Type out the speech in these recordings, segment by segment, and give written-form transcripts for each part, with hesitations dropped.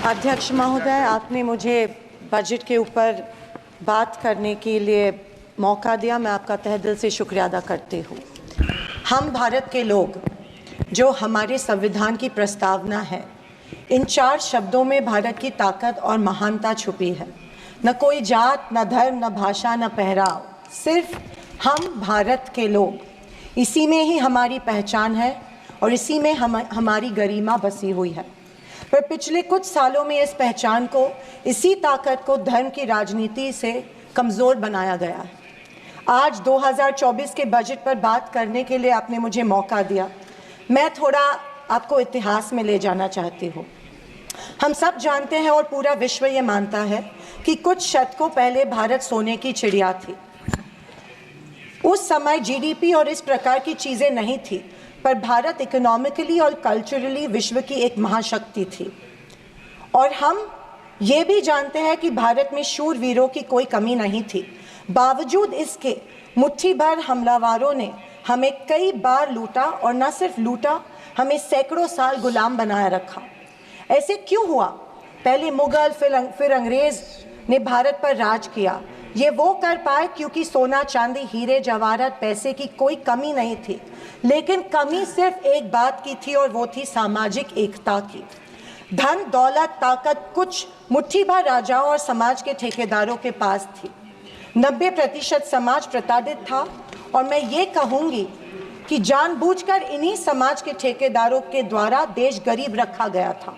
अध्यक्ष महोदय, आपने मुझे बजट के ऊपर बात करने के लिए मौका दिया। मैं आपका तहे दिल से शुक्रिया अदा करती हूँ। हम भारत के लोग, जो हमारे संविधान की प्रस्तावना है, इन 4 शब्दों में भारत की ताकत और महानता छुपी है। न कोई जात, न धर्म, न भाषा, न पहराव, सिर्फ हम भारत के लोग। इसी में ही हमारी पहचान है और इसी में हमारी गरिमा बसी हुई है। पर पिछले कुछ सालों में इस पहचान को, इसी ताकत को धर्म की राजनीति से कमज़ोर बनाया गया है। आज 2024 के बजट पर बात करने के लिए आपने मुझे मौका दिया। मैं थोड़ा आपको इतिहास में ले जाना चाहती हूँ। हम सब जानते हैं और पूरा विश्व ये मानता है कि कुछ शतकों पहले भारत सोने की चिड़िया थी। उस समय जीडीपी और इस प्रकार की चीज़ें नहीं थी, पर भारत इकोनॉमिकली और कल्चरली विश्व की एक महाशक्ति थी। और हम ये भी जानते हैं कि भारत में शूरवीरों की कोई कमी नहीं थी। बावजूद इसके मुट्ठी भर हमलावरों ने हमें कई बार लूटा, और न सिर्फ लूटा, हमें सैकड़ों साल गुलाम बनाए रखा। ऐसे क्यों हुआ? पहले मुगल, फिर अंग्रेज ने भारत पर राज किया। ये वो कर पाए क्योंकि सोना, चांदी, हीरे जवाहरात, पैसे की कोई कमी नहीं थी। लेकिन कमी सिर्फ एक बात की थी, और वो थी सामाजिक एकता की। धन, दौलत, ताकत कुछ मुट्ठी भर राजाओं और समाज के ठेकेदारों के पास थी। 90% समाज प्रताड़ित था, और मैं ये कहूँगी कि जानबूझकर इन्हीं समाज के ठेकेदारों के द्वारा देश गरीब रखा गया था।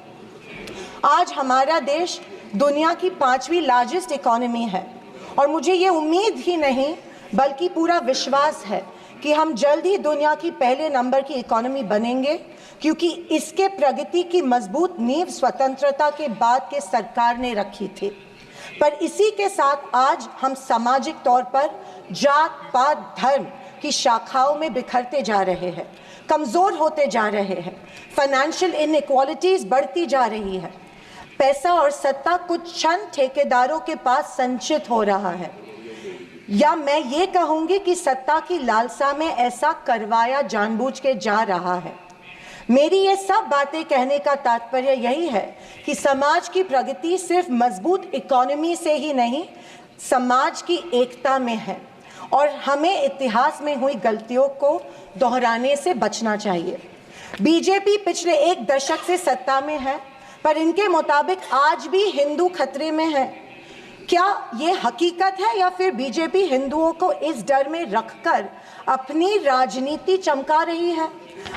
आज हमारा देश दुनिया की 5वीं लार्जेस्ट इकोनॉमी है, और मुझे ये उम्मीद ही नहीं बल्कि पूरा विश्वास है कि हम जल्द ही दुनिया की पहले नंबर की इकोनॉमी बनेंगे, क्योंकि इसके प्रगति की मजबूत नींव स्वतंत्रता के बाद के सरकार ने रखी थी। पर इसी के साथ आज हम सामाजिक तौर पर जात, पात, धर्म की शाखाओं में बिखरते जा रहे हैं, कमज़ोर होते जा रहे हैं। फाइनेंशियल इनइक्वालिटीज़ बढ़ती जा रही है। पैसा और सत्ता कुछ चंद ठेकेदारों के पास संचित हो रहा है, या मैं ये कहूँगी कि सत्ता की लालसा में ऐसा करवाया जानबूझ के जा रहा है। मेरी ये सब बातें कहने का तात्पर्य यही है कि समाज की प्रगति सिर्फ मजबूत इकोनॉमी से ही नहीं, समाज की एकता में है, और हमें इतिहास में हुई गलतियों को दोहराने से बचना चाहिए। बीजेपी पिछले 1 दशक से सत्ता में है, पर इनके मुताबिक आज भी हिंदू खतरे में है। क्या ये हकीकत है, या फिर बीजेपी हिंदुओं को इस डर में रखकर अपनी राजनीति चमका रही है?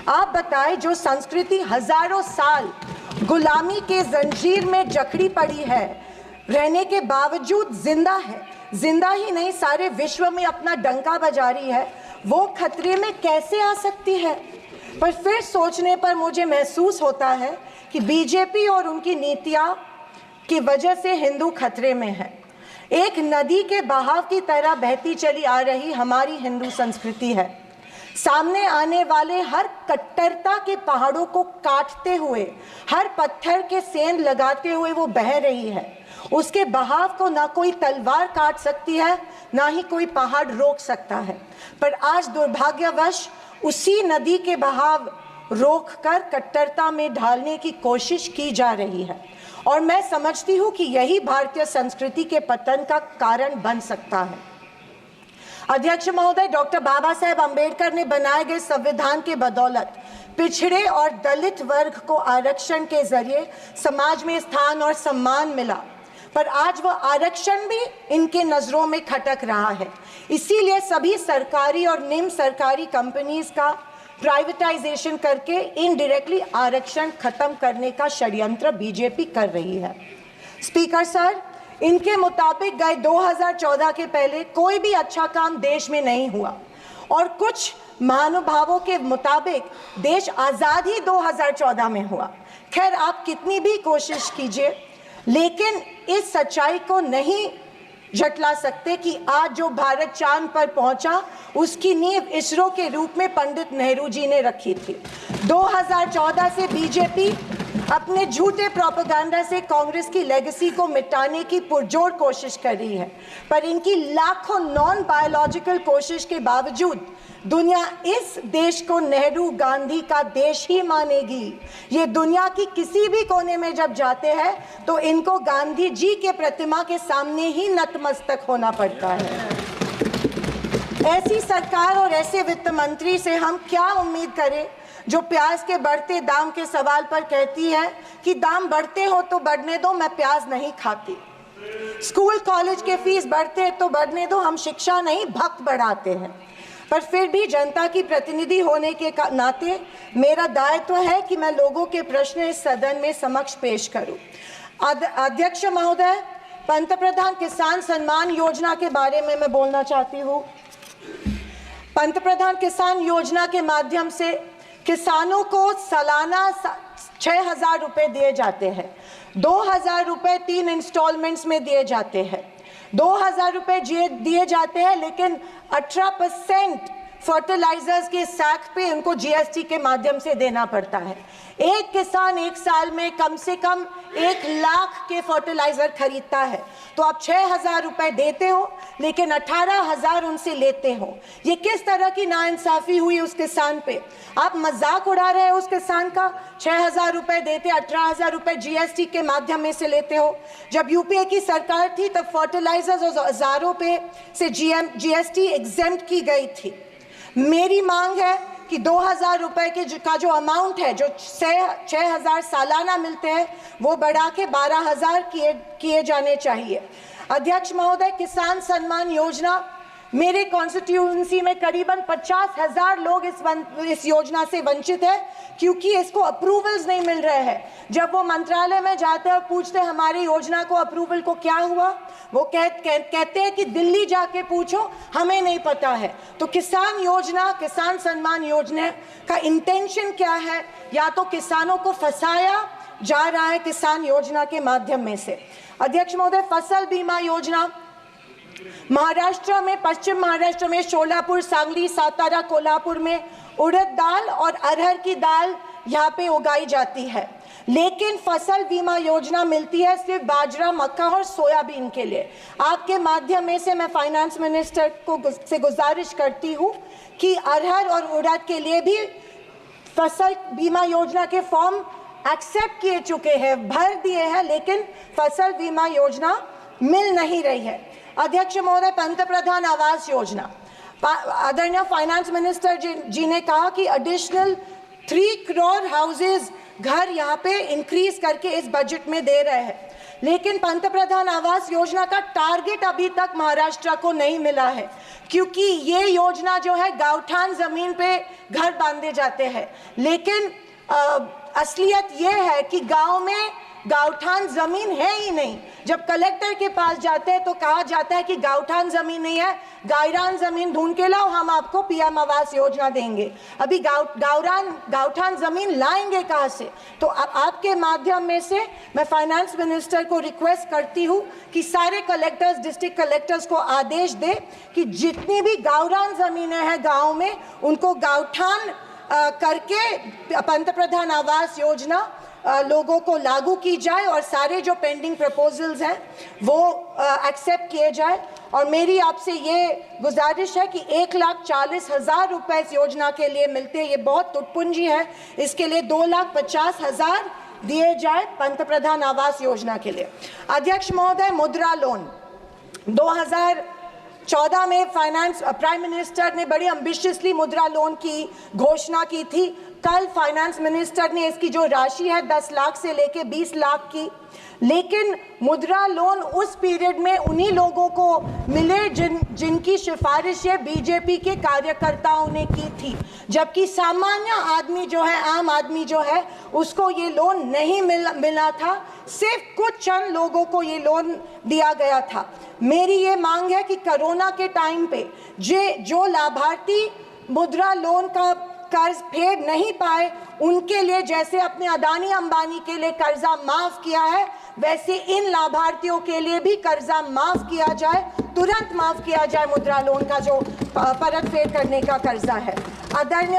आप बताएं, जो संस्कृति हजारों साल गुलामी के जंजीर में जकड़ी पड़ी है, रहने के बावजूद जिंदा है, जिंदा ही नहीं सारे विश्व में अपना डंका बजा रही है, वो खतरे में कैसे आ सकती है? पर फिर सोचने पर मुझे महसूस होता है कि बीजेपी और उनकी नीतियां की वजह से हिंदू खतरे में है। एक नदी के बहाव की तरह बहती चली आ रही हमारी हिंदू संस्कृति है। सामने आने वाले हर कट्टरता के पहाड़ों को काटते हुए, हर पत्थर के सेंध लगाते हुए वो बह रही है। उसके बहाव को ना कोई तलवार काट सकती है, ना ही कोई पहाड़ रोक सकता है। पर आज दुर्भाग्यवश उसी नदी के बहाव रोककर कट्टरता में ढालने की कोशिश की जा रही है, और मैं समझती हूँ कि यही भारतीय संस्कृति के पतन का कारण बन सकता है। अध्यक्ष महोदय, डॉक्टर बाबा साहेब अम्बेडकर ने बनाए गए संविधान के बदौलत पिछड़े और दलित वर्ग को आरक्षण के जरिए समाज में स्थान और सम्मान मिला, पर आज वह आरक्षण भी इनके नज़रों में खटक रहा है। इसीलिए सभी सरकारी और निम्न सरकारी कंपनीज का प्राइवेटाइजेशन करके इनडायरेक्टली आरक्षण खत्म करने का षड्यंत्र बीजेपी कर रही है। स्पीकर सर, इनके मुताबिक गए 2014 के पहले कोई भी अच्छा काम देश में नहीं हुआ, और कुछ महानुभावों के मुताबिक देश आज़ाद ही 2014 में हुआ। खैर, आप कितनी भी कोशिश कीजिए, लेकिन इस सच्चाई को नहीं झटला सकते कि आज जो भारत चांद पर पहुंचा, उसकी नींव इसरो के रूप में पंडित नेहरू जी ने रखी थी। 2014 से बीजेपी अपने झूठे प्रोपेगेंडा से कांग्रेस की लेगेसी को मिटाने की पुरजोर कोशिश कर रही है, पर इनकी लाखों नॉन बायोलॉजिकल कोशिश के बावजूद दुनिया इस देश को नेहरू गांधी का देश ही मानेगी। ये दुनिया की किसी भी कोने में जब जाते हैं तो इनको गांधी जी के प्रतिमा के सामने ही नतमस्तक होना पड़ता है। ऐसी सरकार और ऐसे वित्त मंत्री से हम क्या उम्मीद करें जो प्याज के बढ़ते दाम के सवाल पर कहती है कि दाम बढ़ते हो तो बढ़ने दो, मैं प्याज नहीं खाती। स्कूल कॉलेज के फीस बढ़ते तो बढ़ने दो, हम शिक्षा नहीं भक्त बढ़ाते हैं। पर फिर भी जनता की प्रतिनिधि होने के नाते मेरा दायित्व है कि मैं लोगों के प्रश्न इस सदन में समक्ष पेश करूं। अध्यक्ष महोदय, पंतप्रधान किसान सम्मान योजना के बारे में मैं बोलना चाहती हूं। पंतप्रधान किसान योजना के माध्यम से किसानों को सालाना 6,000 रुपए दिए जाते हैं। 2,000 रुपए 3 इंस्टॉलमेंट्स में दिए जाते हैं। 2,000 रुपए दिए जाते हैं, लेकिन 18% फर्टिलाइजर्स के सैक पे उनको जीएसटी के माध्यम से देना पड़ता है। एक किसान एक साल में कम से कम 1 लाख के फर्टिलाइजर खरीदता है, तो आप 6,000 रुपए देते हो लेकिन 18,000 उनसे लेते हो। ये किस तरह की नाइंसाफी हुई उस किसान पे? आप मजाक उड़ा रहे हो उस किसान का। 6,000 रुपए देते, 18,000 रुपए जीएसटी के माध्यम में से लेते हो। जब यूपीए की सरकार थी तब फर्टिलाइजर्स और औजारों पे से जीएसटी एग्जेम्प्ट की गई थी। मेरी मांग है कि 2,000 रुपए का जो अमाउंट है, जो 6,000 सालाना मिलते हैं, वो बढ़ा के 12,000 किए जाने चाहिए। अध्यक्ष महोदय, किसान सम्मान योजना, मेरे कॉन्स्टिट्यूएंसी में करीबन 50,000 लोग इस योजना से वंचित है क्योंकि इसको अप्रूवल्स नहीं मिल रहे हैं। जब वो मंत्रालय में जाते हैं और पूछते हैं हमारी योजना को अप्रूवल को क्या हुआ, वो कहते हैं कि दिल्ली जाके पूछो, हमें नहीं पता है। तो किसान योजना, किसान सम्मान योजना का इंटेंशन क्या है? या तो किसानों को फंसाया जा रहा है किसान योजना के माध्यम में से। अध्यक्ष महोदय, फसल बीमा योजना, महाराष्ट्र में, पश्चिम महाराष्ट्र में शोलापुर, सांगली, सातारा, कोल्हापुर में उड़द दाल और अरहर की दाल यहाँ पे उगाई जाती है, लेकिन फसल बीमा योजना मिलती है सिर्फ बाजरा, मक्का और सोयाबीन के लिए। आपके माध्यम में से मैं फाइनेंस मिनिस्टर से गुजारिश करती हूँ कि अरहर और उड़द के लिए भी फसल बीमा योजना के फॉर्म एक्सेप्ट किए चुके हैं, भर दिए हैं, लेकिन फसल बीमा योजना मिल नहीं रही है। अध्यक्ष महोदय, पंतप्रधान आवास योजना, आदरणीय फाइनेंस मिनिस्टर जी ने कहा कि एडिशनल 3 करोड़ हाउसेज घर यहाँ पे इंक्रीज करके इस बजट में दे रहे हैं, लेकिन पंतप्रधान आवास योजना का टारगेट अभी तक महाराष्ट्र को नहीं मिला है क्योंकि ये योजना जो है गाँवठान जमीन पे घर बांधे जाते हैं, लेकिन असलियत ये है कि गांव में गाँवठान जमीन है ही नहीं। जब कलेक्टर के पास जाते हैं तो कहा जाता है कि गाँवठान जमीन नहीं है, गायरान जमीन ढूंढ के लाओ, हम आपको पीएम आवास योजना देंगे। अभी गाँवठान जमीन लाएंगे कहाँ से? तो आपके माध्यम में से मैं फाइनेंस मिनिस्टर को रिक्वेस्ट करती हूँ कि सारे कलेक्टर्स, डिस्ट्रिक्ट कलेक्टर्स को आदेश दे कि जितनी भी गाँवरान जमीनें हैं गाँव में, उनको गाँवठान करके पंतप्रधान आवास योजना लोगों को लागू की जाए और सारे जो पेंडिंग प्रपोजल्स हैं वो एक्सेप्ट किए जाए। और मेरी आपसे ये गुजारिश है कि 1,40,000 रुपए इस योजना के लिए मिलते हैं, ये बहुत टुटपुंजी है, इसके लिए 2,50,000 दिए जाए पंतप्रधान आवास योजना के लिए। अध्यक्ष महोदय, मुद्रा लोन 2014 में प्राइम मिनिस्टर ने बड़ी एम्बिशियसली मुद्रा लोन की घोषणा की थी। कल फाइनेंस मिनिस्टर ने इसकी जो राशि है 10 लाख से लेके 20 लाख की, लेकिन मुद्रा लोन उस पीरियड में उन्हीं लोगों को मिले जिनकी सिफारिशें बीजेपी के कार्यकर्ताओं ने की थी, जबकि सामान्य आदमी जो है, आम आदमी जो है, उसको ये लोन नहीं मिला था। सिर्फ कुछ चंद लोगों को ये लोन दिया गया था। मेरी ये मांग है कि कोरोना के टाइम पे जो लाभार्थी मुद्रा लोन का कर्ज फेड नहीं पाए, उनके लिए जैसे अपने अदानी अंबानी के लिए कर्जा माफ किया है, वैसे इन लाभार्थियों के लिए भी कर्जा माफ किया जाए, तुरंत माफ किया जाए मुद्रा लोन का जो परत फेड करने का कर्जा है। आदरणीय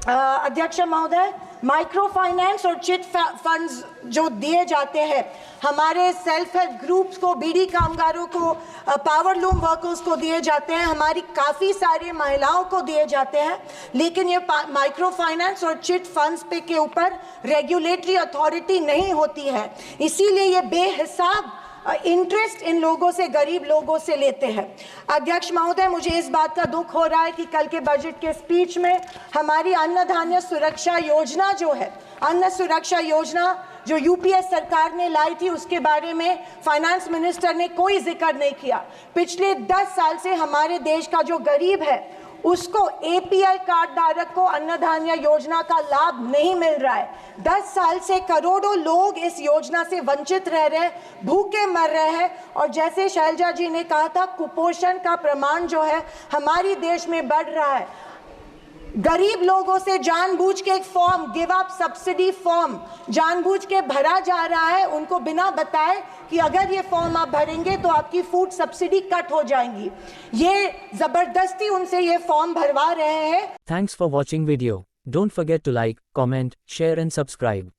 अध्यक्ष महोदय, माइक्रो फाइनेंस और चिट फंड्स जो दिए जाते हैं हमारे सेल्फ हेल्प ग्रुप्स को, बीड़ी कामगारों को, पावर लूम वर्कर्स को दिए जाते हैं, हमारी काफ़ी सारी महिलाओं को दिए जाते हैं, लेकिन ये माइक्रो फाइनेंस और चिट फंड्स पे के ऊपर रेगुलेटरी अथॉरिटी नहीं होती है, इसीलिए ये बेहिसाब इंटरेस्ट इन लोगों से, गरीब लोगों से लेते हैं। अध्यक्ष महोदय, मुझे इस बात का दुख हो रहा है कि कल के बजट के स्पीच में हमारी अन्न धान्य सुरक्षा योजना जो है, अन्न सुरक्षा योजना जो यूपीए सरकार ने लाई थी, उसके बारे में फाइनेंस मिनिस्टर ने कोई जिक्र नहीं किया। पिछले 10 साल से हमारे देश का जो गरीब है उसको एपीएल कार्ड धारक को अन्न धान्य योजना का लाभ नहीं मिल रहा है। 10 साल से करोड़ों लोग इस योजना से वंचित रह रहे हैं, भूखे मर रहे हैं, और जैसे शैलजा जी ने कहा था, कुपोषण का प्रमाण जो है हमारी देश में बढ़ रहा है। गरीब लोगों से जानबूझ के एक form, give up subsidy form जानबूझ के भरा जा रहा है, उनको बिना बताए कि अगर ये फॉर्म आप भरेंगे तो आपकी फूड सब्सिडी कट हो जाएंगी। ये जबरदस्ती उनसे ये फॉर्म भरवा रहे हैं। Thanks for watching video. Don't forget to like, comment, share and subscribe.